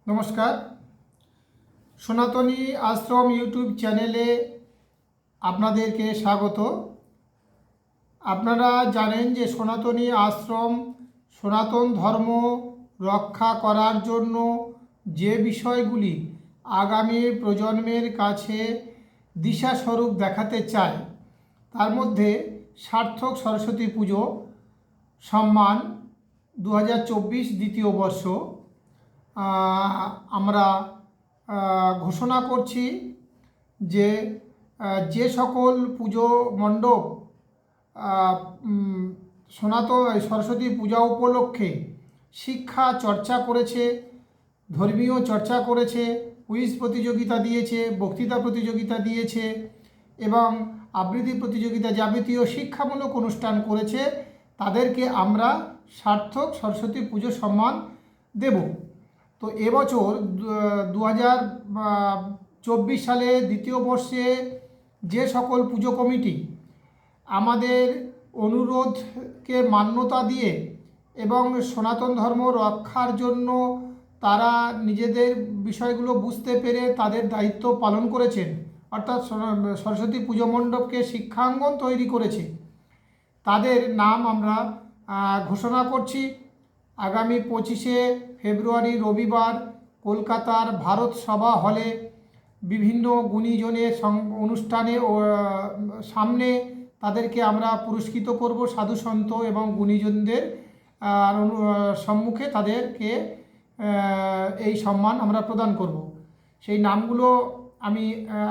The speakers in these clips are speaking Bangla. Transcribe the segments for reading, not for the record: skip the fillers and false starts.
নমস্কার। সনাতনী আশ্রম ইউটিউব চ্যানেলে আপনাদেরকে স্বাগত। আপনারা জানেন যে সনাতনী আশ্রম সনাতন ধর্ম রক্ষা করার জন্য যে বিষয়গুলি আগামী প্রজন্মের কাছে দিশাস্বরূপ দেখাতে চায়, তার মধ্যে সার্থক সরস্বতী পুজো সম্মান 2024 দ্বিতীয় বর্ষ আমরা ঘোষণা করছি যে যে সকল পুজো মণ্ডপ সনাতন সরস্বতী পূজা উপলক্ষে শিক্ষা চর্চা করেছে, ধর্মীয় চর্চা করেছে, কুইজ প্রতিযোগিতা দিয়েছে, বক্তৃতা প্রতিযোগিতা দিয়েছে এবং আবৃত্তি প্রতিযোগিতা যাবতীয় শিক্ষামূলক অনুষ্ঠান করেছে, তাদেরকে আমরা সার্থক সরস্বতী পুজো সম্মান দেব। তো এবছর 2024 সালে দ্বিতীয় বর্ষে যে সকল পুজো কমিটি আমাদের অনুরোধকে মান্যতা দিয়ে এবং সনাতন ধর্ম রক্ষার জন্য তারা নিজেদের বিষয়গুলো বুঝতে পেরে তাদের দায়িত্ব পালন করেছেন, অর্থাৎ সরস্বতী পুজো মণ্ডপকে শিক্ষাঙ্গন তৈরি করেছে, তাদের নাম আমরা ঘোষণা করছি। আগামী 25শে ফেব্রুয়ারি রবিবার কলকাতার ভারত সভা হলে বিভিন্ন গুণীজনের অনুষ্ঠানে সামনে তাদেরকে আমরা পুরস্কৃত করব। সাধু সন্ত এবং গুণীজনদের সম্মুখে তাদেরকে এই সম্মান আমরা প্রদান করব। সেই নামগুলো আমি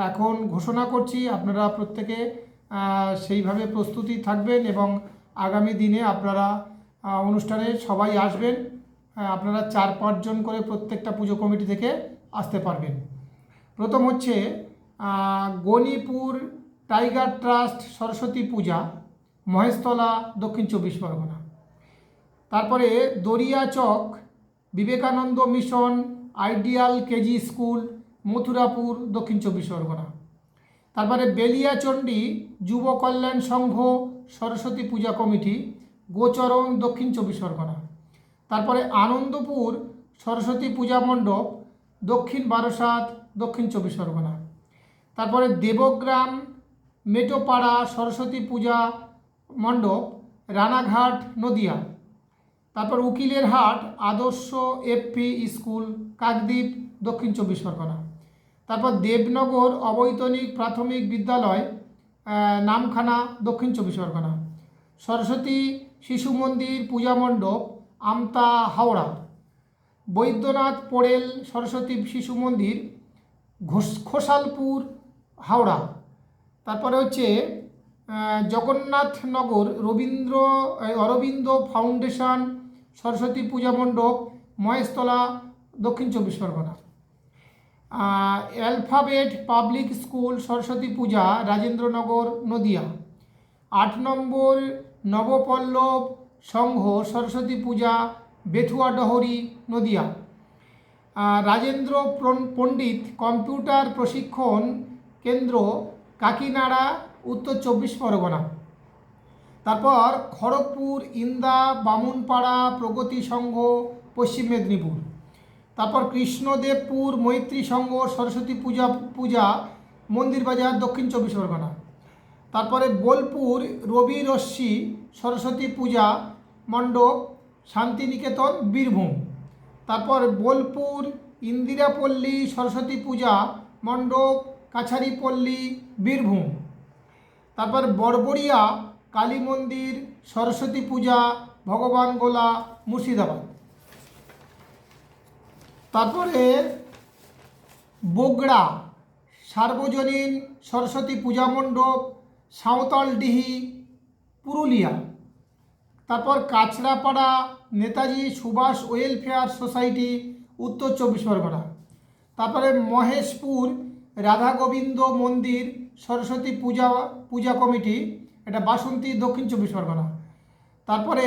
এখন ঘোষণা করছি। আপনারা প্রত্যেকে সেইভাবে প্রস্তুতি থাকবেন এবং আগামী দিনে আপনারা অনুষ্ঠানে সবাই আসবেন। আপনারা 4-5 জন করে প্রত্যেকটা পুজো কমিটি থেকে আসতে পারবেন। প্রথম হচ্ছে গণিপুর টাইগার ট্রাস্ট সরস্বতী পূজা, মহেশতলা, দক্ষিণ 24 পরগনা। তারপরে Dariyachak Vivekananda mission ideal KG school, Mathurapur, দক্ষিণ 24 পরগনা। তারপরে বেলিয়াচণ্ডী যুব কল্যাণ সংঘ সরস্বতী পূজা কমিটি, গোচরণ, দক্ষিণ 24 পরগনা। তারপরে আনন্দপুর সরস্বতী পূজা মণ্ডপ, দক্ষিণ বারাসাত, দক্ষিণ 24 পরগনা। তারপরে দেবগ্রাম মেটোপাড়া সরস্বতী পূজা মণ্ডপ, রানাঘাট, নদিয়া। তারপর উকিলের হাট আদর্শ এফপি স্কুল, কাকদ্বীপ, দক্ষিণ 24 পরগনা। তারপর দেবনগর অবৈতনিক প্রাথমিক বিদ্যালয়, নামখানা, দক্ষিণ 24 পরগনা। সরস্বতী শিশু মন্দির পূজা মণ্ডপ, আমতা, হাওড়া। বৈদ্যনাথ পোড়েল সরস্বতী শিশু মন্দির, খোসালপুর, হাওড়া। তারপরে হচ্ছে জগন্নাথনগর অরবিন্দ ফাউন্ডেশন সরস্বতী পূজা মণ্ডপ, মহেশতলা, দক্ষিণ 24 Pargana. Alphabet public school Saraswati Puja, Rajendranagar, Nadia. 8 নম্বর নবপল্লব সংঘ সরস্বতী পূজা, বেথুয়াডহরি, নদিয়া। রাজেন্দ্র পণ্ডিত কম্পিউটার প্রশিক্ষণ কেন্দ্র, কাকিনাড়া, উত্তর 24 পরগনা। তারপর খড়গপুর ইন্দা বামুনপাড়া প্রগতি সংঘ, পশ্চিম মেদিনীপুর। তারপর কৃষ্ণদেবপুর মৈত্রী সংঘ সরস্বতী পূজা মন্দির বাজার, দক্ষিণ 24 পরগনা। তারপরে বোলপুর রবি রশ্মি সরস্বতী পূজা মণ্ডপ, শান্তিনিকেতন, বীরভূম। তারপর বোলপুর ইন্দিরাপল্লী সরস্বতী পূজা মণ্ডপ, কাছারিপল্লী, বীরভূম। তারপর বড়বড়িয়া কালী মন্দির সরস্বতী পূজা, ভগবানগোলা, মুর্শিদাবাদ। তারপরে বগড়া সার্বজনীন সরস্বতী পূজা মণ্ডপ, সাঁওতালডিহি, পুরুলিয়া। তারপর কাছড়াপাড়া নেতাজি সুভাষ ওয়েলফেয়ার সোসাইটি, উত্তর 24 পরগনা। তারপরে মহেশপুর রাধা গোবিন্দ মন্দির সরস্বতী পূজা কমিটি, এটা বাসন্তী, দক্ষিণ 24 পরগনা। তারপরে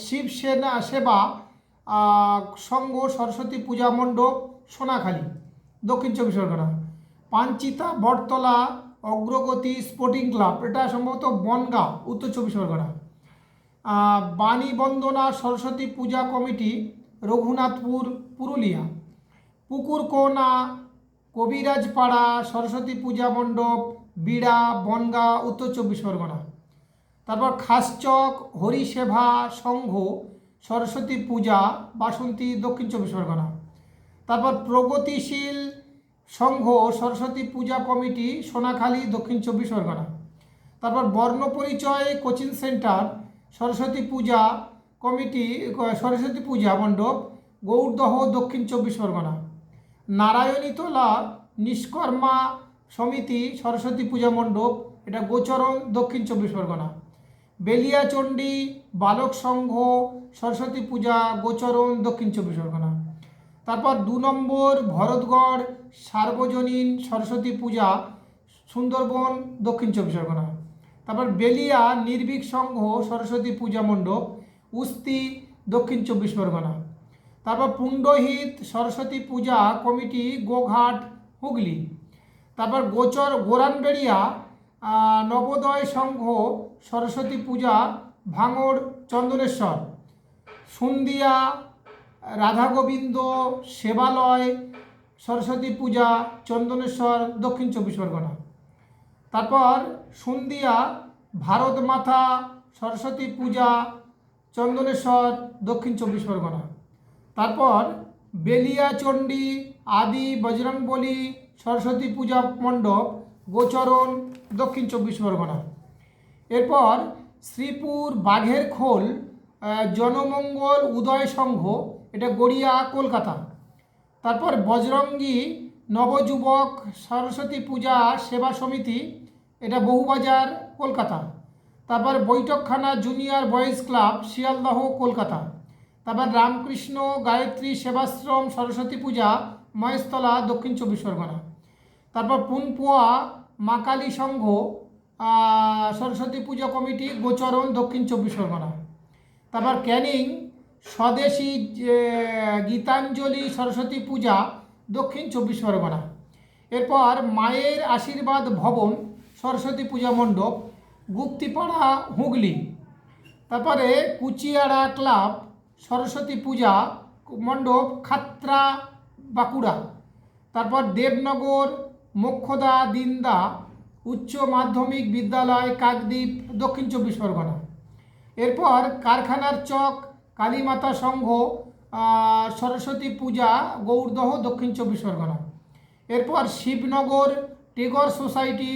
শিবসেনা সেবা সংঘ সরস্বতী পূজা মণ্ডপ, সোনাখালী, দক্ষিণ 24 পরগনা। পাঞ্চিতা বটতলা অগ্রগতি স্পোর্টিং ক্লাব, এটা সম্ভবত বনগাঁ, উত্তর 24 পরগনা। বাণী বন্দনা সরস্বতী পূজা কমিটি, রঘুনাথপুর পুরুলিয়া। পুকুরকোনা কবিরাজপাড়া সরস্বতী পূজা মণ্ডপ বিড়া বনগাঁ উত্তর 24 পরগনা। তারপর খাসচক হরিসেবা সংঘ সরস্বতী পূজা বাসন্তী দক্ষিণ 24 পরগনা। তারপর প্রগতিশীল সংঘ সরস্বতী পূজা কমিটি সোনাখালী দক্ষিণ 24 পরগনা। তারপর বর্ণপরিচয় কোচিং সেন্টার সরস্বতী পূজা কমিটি সরস্বতী পূজা মণ্ডপ গৌরদহ দক্ষিণ 24 পরগনা। নারায়ণীতলা নিষ্কর্মা সমিতি সরস্বতী পূজা মণ্ডপ এটা গোচরণ দক্ষিণ 24 পরগনা। বেলিয়াচণ্ডী বালক সংঘ সরস্বতী পূজা গোচরণ দক্ষিণ 24 পরগনা। তারপর 2 নম্বর ভরতগড় সার্বজনীন সরস্বতী পূজা সুন্দরবন দক্ষিণ 24 পরগনা। তারপর বেলিয়া নির্ভীক সংঘ সরস্বতী পূজা মণ্ডপ উস্তি দক্ষিণ 24 পরগনা। তারপর পুণ্ডহিত সরস্বতী পূজা কমিটি গোঘাট হুগলি। তারপর গোরানবেড়িয়া নবোদয় সংঘ সরস্বতী পূজা ভাঙড় চন্দনেশ্বর। সুন্দিয়া রাধাগোবিন্দ সেবালয় সরস্বতী পূজা চন্দনেশ্বর দক্ষিণ 24 পরগনা। তারপর সুন্দিয়া ভারত মাতা সরস্বতী পূজা চন্দনেশ্বর দক্ষিণ 24 পরগনা। তারপর বেলিয়াচণ্ডী আদি বজরংবলী সরস্বতী পূজা মণ্ডপ গোচরণ দক্ষিণ 24 পরগনা। এরপর শ্রীপুর বাঘের খোল জনমঙ্গল উদয় সংঘ এটা গড়িয়া কলকাতা। তারপর বজরঙ্গী নবযুবক সরস্বতী পূজা সেবা সমিতি এটা বহুবাজার কলকাতা। তারপর Baithakkhana junior boys club Sealdah Kolkata. তারপর রামকৃষ্ণ গায়ত্রী সেবাশ্রম সরস্বতী পূজা মহেশতলা দক্ষিণ 24 পরগনা। তারপর পুনপোয়া মা কালী সংঘ সরস্বতী পূজা কমিটি গোচরণ দক্ষিণ 24 পরগনা। তারপর ক্যানিং স্বদেশী গীতাঞ্জলি সরস্বতী পূজা দক্ষিণ 24 পরগনা। এরপর মায়ের আশীর্বাদ ভবন সরস্বতী পূজা মণ্ডপ গুপ্তিপাড়া হুগলি। তারপরে কুচিয়াড়া ক্লাব সরস্বতী পূজা মণ্ডপ খাত্রা বাঁকুড়া। তারপর দেবনগর মোক্ষদা দিন্দা উচ্চ মাধ্যমিক বিদ্যালয় কাকদ্বীপ দক্ষিণ 24 পরগনা। এরপর কারখানার চক কালীমাতা সংঘ সরস্বতী পূজা গৌরদহ দক্ষিণ 24 পরগনা। এরপর শিবনগর টেগর সোসাইটি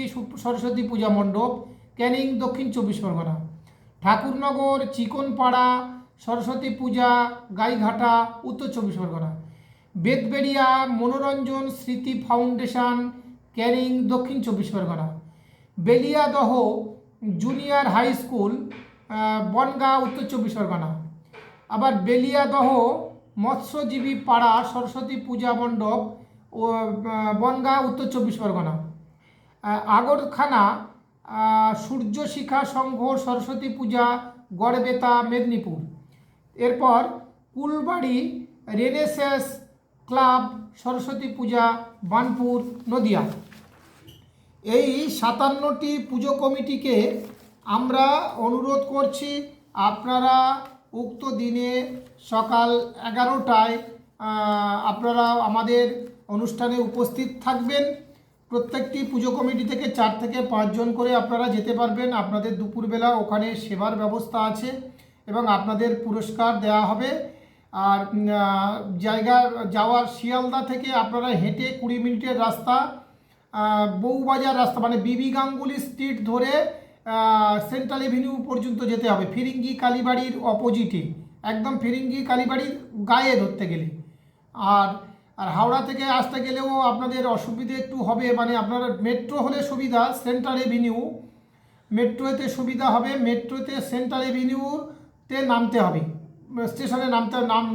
সরস্বতী পূজা মণ্ডপ ক্যানিং দক্ষিণ 24 পরগনা। ঠাকুরনগর চিকনপাড়া সরস্বতী পূজা গাইঘাটা উত্তর 24 পরগনা। বেতবেড়িয়া মনোরঞ্জন স্মৃতি ফাউন্ডেশন ক্যানিং দক্ষিণ 24 Pargana. Beliadaha junior high school Bongaon উত্তর 24 পরগনা। আবার বেলিয়াদহ মৎস্যজীবী পাড়া সরস্বতী পূজা মণ্ডপ ও বনগাঁ উত্তর 24 পরগনা। আগরখানা সূর্যশিখা সংঘ সরস্বতী পূজা গড়বেতা মেদিনীপুর। এরপর কুলবাড়ি রেনেসাঁস ক্লাব সরস্বতী পূজা বার্নপুর নদিয়া। এই 57টি পুজো কমিটিকে আমরা অনুরোধ করছি আপনারা উক্ত দিনে সকাল 11টায় আপনারা আমাদের অনুষ্ঠানে উপস্থিত থাকবেন। প্রত্যেকটি পুজো কমিটি থেকে 4 থেকে 5 জন করে আপনারা যেতে পারবেন। আপনাদের দুপুরবেলা ওখানে সেবার ব্যবস্থা আছে এবং আপনাদের পুরস্কার দেওয়া হবে। আর জায়গা যাওয়ার শিয়ালদা থেকে আপনারা হেঁটে 20 মিনিটের রাস্তা বউবাজার রাস্তা মানে বিবি গাঙ্গুলি স্ট্রিট ধরে সেন্ট্রাল এভিনিউ পর্যন্ত যেতে হবে। ফিরিঙ্গি কালীবাড়ির অপোজিটে একদম ফিরিঙ্গি কালীবাড়ির গায়ে ধরতে গেলে। আর হাওড়া থেকে আসতে গেলেও আপনাদের অসুবিধে একটু হবে, মানে আপনারা মেট্রো হলে সুবিধা, সেন্ট্রাল এভিনিউ মেট্রোতে সুবিধা হবে। মেট্রোতে সেন্ট্রাল এভিনিউতে নামতে হবে, স্টেশনে নাম